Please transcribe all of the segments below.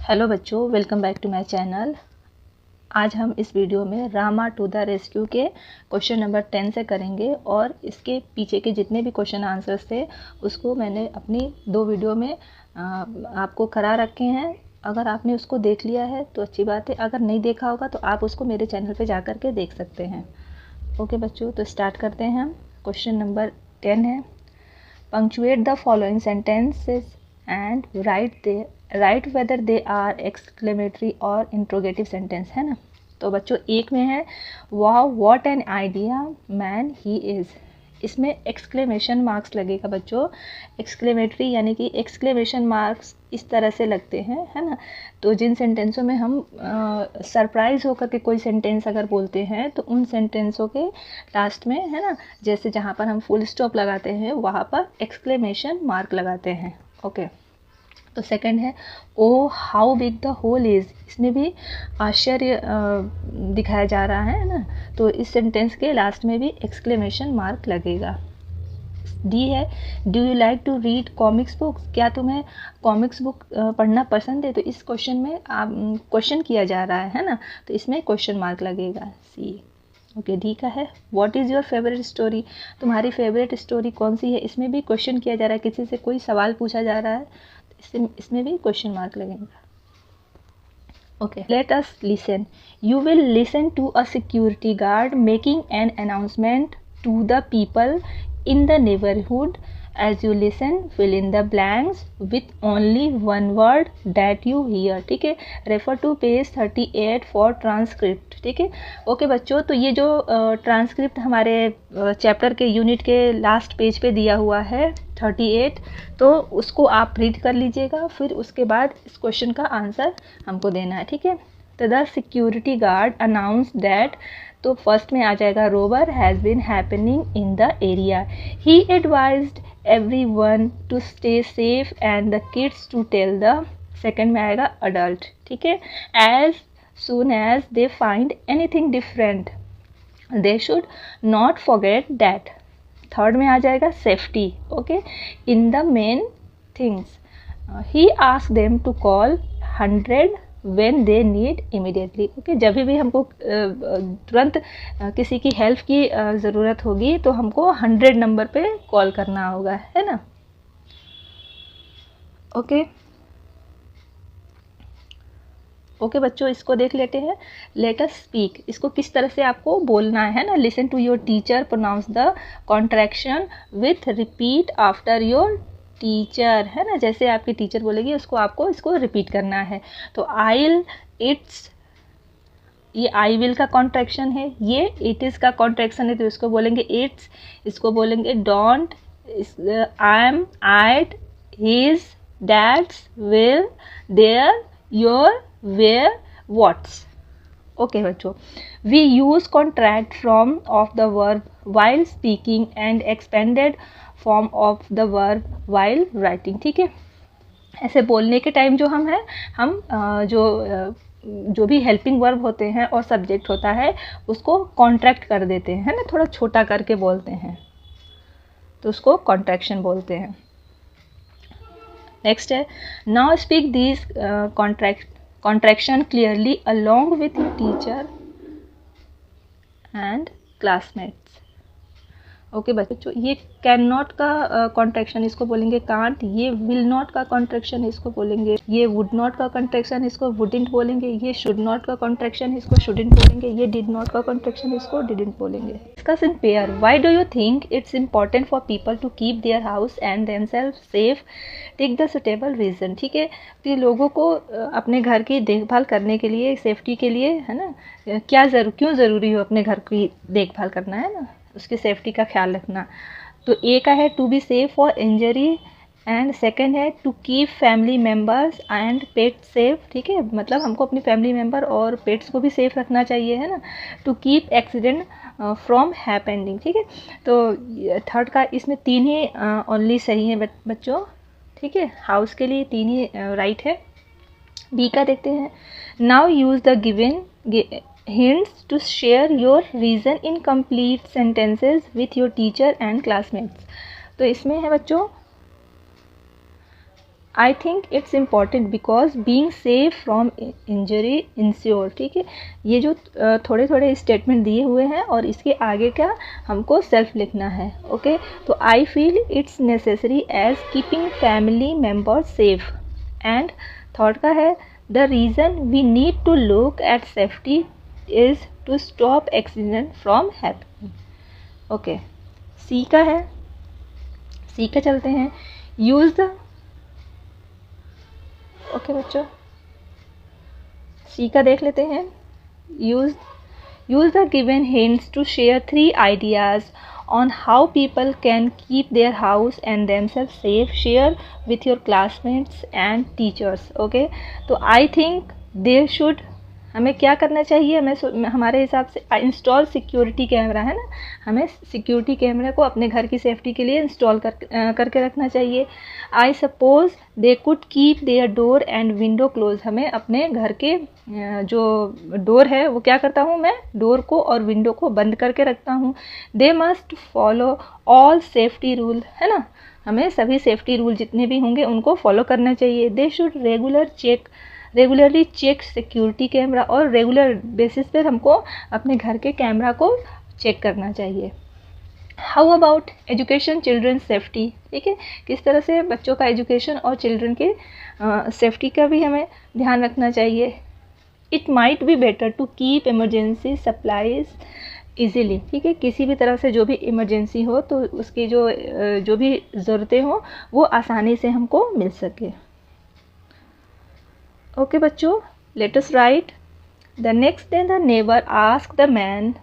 Hello बच्चों, welcome back to my channel. आज हम इस वीडियो में रामा टू द रेस्क्यू के क्वेश्चन नंबर 10 से करेंगे और इसके पीछे के जितने भी क्वेश्चन आंसर्स थे उसको मैंने अपनी 2 वीडियो में आपको करा रखे हैं। अगर आपने उसको देख लिया है तो अच्छी बात है, अगर नहीं देखा होगा तो आप उसको मेरे चैनल पे जा कर के देख सकते हैं। ओके बच्चों, तो स्टार्ट करते हैं हम। क्वेश्चन नंबर 10 है, punctuate the following sentences and write whether they are exclamatory or interrogative sentence, है ना। तो बच्चों एक में है वाह what an idea man he is. इसमें एक्सक्लेमेशन मार्क्स लगेगा बच्चों। एक्सक्लेमेटरी यानी कि एक्सक्लेमेशन मार्क्स इस तरह से लगते हैं, है ना। तो जिन सेंटेंसों में हम सरप्राइज होकर के कोई सेंटेंस अगर बोलते हैं तो उन सेंटेंसों के लास्ट में, है ना, जैसे जहाँ पर हम फुल स्टॉप लगाते हैं वहाँ पर एक्सक्लेमेशन मार्क लगाते हैं। ओके, तो सेकंड है oh how big the hole is. इसमें भी आश्चर्य दिखाया जा रहा है ना, तो इस सेंटेंस के लास्ट में भी एक्सक्लेमेशन मार्क लगेगा। डी है do you like to read comics books. क्या तुम्हें कॉमिक्स बुक पढ़ना पसंद है। तो इस क्वेश्चन में क्वेश्चन किया जा रहा है ना, तो इसमें क्वेश्चन मार्क लगेगा। सी। ओके, डी का है what is your favourite story. तुम्हारी फेवरेट स्टोरी कौन सी है। इसमें भी क्वेश्चन किया जा रहा है, किसी से कोई सवाल पूछा जा रहा है, इसमें भी क्वेश्चन मार्क लगेगा। Okay, let us listen. You will listen to a security guard making an announcement to the people in the neighborhood. As you listen, fill in the blanks with only one word that you hear. ठीक है, refer to page 38 for transcript. ठीक है, okay बच्चों, तो ये जो transcript हमारे chapter के यूनिट के लास्ट पेज पे दिया हुआ है 38, तो उसको आप रीड कर लीजिएगा, फिर उसके बाद इस क्वेश्चन का आंसर हमको देना है। ठीक है, तो the security guard announce that, तो फर्स्ट में आ जाएगा robber has been happening in the area. He advised everyone to stay safe and the kids to tell the. Second में आएगा अडल्ट। ठीक है, as soon as they find anything different they should not forget that. Third में आ जाएगा safety. Okay, in the main things he ask them to call 100 when they need immediately. Okay, जब भी हमको तुरंत किसी की हेल्प की ज़रूरत होगी तो हमको 100 नंबर पे कॉल करना होगा, है ना। ओके ओके बच्चों, इसको देख लेते हैं। लेट अस स्पीक, इसको किस तरह से आपको बोलना है ना। Listen to your teacher, pronounce the contraction with repeat after your teacher, है ना। जैसे आपकी टीचर बोलेगी उसको आपको इसको रिपीट करना है। तो आइल, इट्स, ये आई विल का कॉन्ट्रैक्शन है, ये इट इज़ का कॉन्ट्रैक्शन है, तो इसको बोलेंगे इट्स, इसको बोलेंगे don't, I am, I'd, he's, that's, will, they're, you're, we're, what's. Okay बच्चों, we use contract form of the verb while speaking and expanded form of the verb while writing. ठीक है, ऐसे बोलने के टाइम जो हम हैं, हम जो भी हेल्पिंग वर्ब होते हैं और सब्जेक्ट होता है उसको कॉन्ट्रैक्ट कर देते हैं, है ना, थोड़ा छोटा करके बोलते हैं, तो उसको कॉन्ट्रैक्शन बोलते हैं। नेक्स्ट है now speak these contraction clearly along with your teacher and classmates. Okay बच्चों, ये कैन नॉट का कॉन्ट्रैक्शन इसको बोलेंगे कांट, ये विल नॉट का कॉन्ट्रैक्शन इसको बोलेंगे, ये वुड नॉट का कॉन्ट्रैक्शन इसको वुडिंट बोलेंगे, ये शुड नॉट का कॉन्ट्रैक्शन इसको शुडिंट बोलेंगे, ये डिड नॉट का कॉन्ट्रैक्शन इसको डिडंट बोलेंगे। Discuss in pair. Why do you think it's important for people to keep their house and themself safe. Take the suitable reason. ठीक है, कि लोगों को अपने घर की देखभाल करने के लिए, सेफ्टी के लिए, है ना, क्यों ज़रूरी हो अपने घर की देखभाल करना, है ना, उसकी सेफ्टी का ख्याल रखना। तो ए का है to be safe for injury and second है to keep family members and pet safe. ठीक है, मतलब हमको अपनी फैमिली मेम्बर और पेट्स को भी सेफ रखना चाहिए, है ना। To keep accident from happening. ठीक है, तो थर्ड का इसमें 3 ही ओनली सही है बच्चों। ठीक है, हाउस के लिए 3 ही राइट है। बी का देखते हैं। Now use the given hints to share your reason in complete sentences with your teacher and classmates। तो इसमें है बच्चों I think it's important because being safe from injury ensure. ठीक है, ये जो थोड़े थोड़े स्टेटमेंट दिए हुए हैं और इसके आगे क्या हमको सेल्फ लिखना है। ओके, तो I feel it's necessary as keeping family members safe. And third का है the reason we need to look at safety is to stop accident from happening. Okay, c का है, सी का चलते हैं। यूज़ द, ओके बच्चों सी का देख लेते हैं। Use the given hints to share 3 ideas on how people can keep their house and themselves safe. Share with your classmates and teachers. Okay, तो I think they should, हमें क्या करना चाहिए, हमें हमारे हिसाब से इंस्टॉल सिक्योरिटी कैमरा है ना, हमें सिक्योरिटी कैमरा को अपने घर की सेफ्टी के लिए इंस्टॉल करके रखना चाहिए। I suppose they could keep their door and window close. हमें अपने घर के जो डोर है वो क्या करता हूँ, मैं डोर को और विंडो को बंद करके रखता हूँ। They must follow all safety rule, है ना, हमें सभी सेफ्टी रूल जितने भी होंगे उनको फॉलो करना चाहिए। They should regularly check security camera, और रेगुलर बेसिस पर हमको अपने घर के कैमरा को चेक करना चाहिए। How about education children safety. ठीक है, किस तरह से बच्चों का एजुकेशन और चिल्ड्रन के सेफ्टी का भी हमें ध्यान रखना चाहिए। It might be better to keep emergency supplies easily. ठीक है, किसी भी तरह से जो भी इमरजेंसी हो तो उसकी जो भी ज़रूरतें हों वो आसानी से हमको मिल सके। ओके बच्चों, let us right. The next day the neighbour asked the man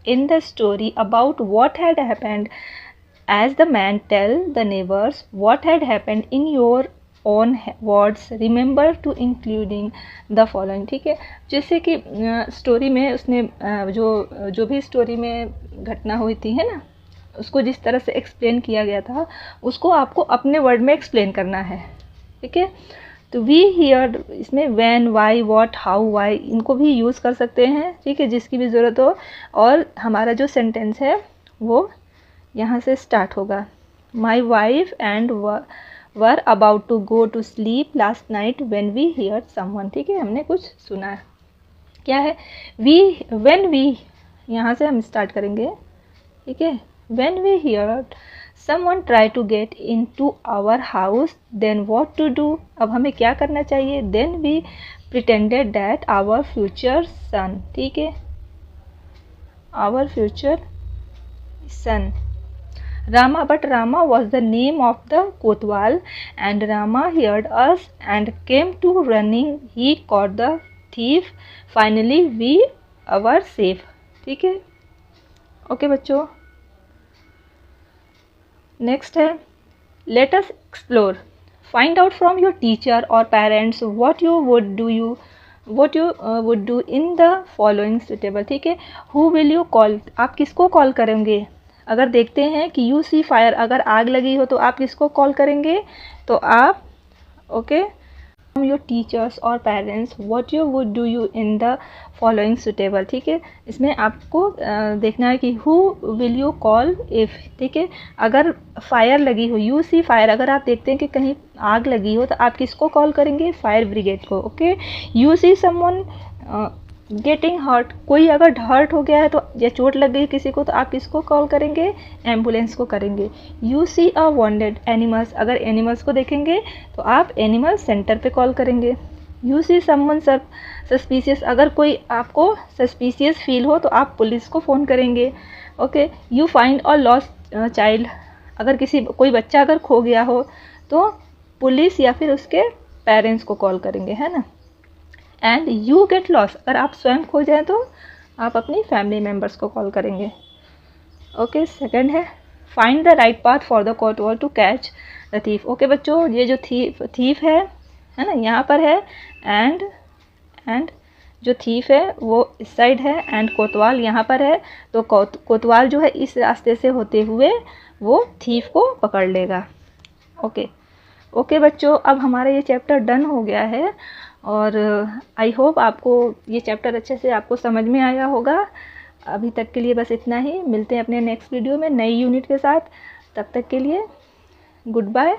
in the story about what had happened. As the man tell the neighbors what had happened in your own words, remember to including the following. ठीक है, जैसे कि story में उसने जो भी story में घटना हुई थी है ना, उसको जिस तरह से एक्सप्लेन किया गया था उसको आपको अपने वर्ड में एक्सप्लेन करना है। ठीक है, तो वी हियर इसमें when, why, what, how, why इनको भी यूज़ कर सकते हैं। ठीक है, जिसकी भी ज़रूरत हो। और हमारा जो सेंटेंस है वो यहाँ से स्टार्ट होगा। My wife and were about to go to sleep last night when we hear someone. ठीक है, हमने कुछ सुना। क्या है, व्हेन वी, यहाँ से हम स्टार्ट करेंगे। ठीक है, when we hear someone try to get into our house, then what to do। अब हमें क्या करना चाहिए। then we pretended that our future son, ठीक है, our future son Rama, but Rama was the name of the Kotwal, and Rama heard us and came to running. He caught the thief. Finally we were safe। ठीक है, okay बच्चों। Next है, let us explore. Find out from your teacher और parents what you would do in the following suitable. ठीक है, who will you call, आप किसको call करेंगे। अगर देखते हैं कि यू सी फायर, अगर आग लगी हो तो आप किसको कॉल करेंगे, तो आप ओके योर टीचर्स और parents what you would do you in the following suitable. ठीक है, इसमें आपको देखना है कि who will you call if. ठीक है, अगर फायर लगी हो, यू सी फायर, अगर आप देखते हैं कि कहीं आग लगी हो तो आप किसको कॉल करेंगे, फायर ब्रिगेड को। Okay, you see someone getting hurt, कोई अगर हर्ट हो गया है तो या चोट लग गई किसी को तो आप किसको कॉल करेंगे, एम्बुलेंस को करेंगे। You see a wounded animals, अगर एनिमल्स को देखेंगे तो आप एनिमल सेंटर पे कॉल करेंगे। यू सी समवन सस्पिशियस, अगर कोई आपको सस्पिशियस फील हो तो आप पुलिस को फ़ोन करेंगे। Okay, you find a lost child, अगर कोई बच्चा अगर खो गया हो तो पुलिस या फिर उसके पेरेंट्स को कॉल करेंगे, है ना। एंड यू गेट लॉस, अगर आप स्वयं खो जाए तो आप अपनी फैमिली मेम्बर्स को कॉल करेंगे। ओके, सेकंड है find the right path for the kotwal to catch the thief. Okay बच्चों, ये जो थीफ है ना, यहाँ पर है, एंड जो थीफ है वो इस साइड है एंड कोतवाल यहाँ पर है। तो कोतवाल जो है इस रास्ते से होते हुए वो थीफ को पकड़ लेगा। ओके बच्चों, अब हमारा ये चैप्टर डन हो गया है और आई होप आपको ये चैप्टर अच्छे से आपको समझ में आया होगा। अभी तक के लिए बस इतना ही, मिलते हैं अपने नेक्स्ट वीडियो में नई यूनिट के साथ। तब तक के लिए गुड बाय।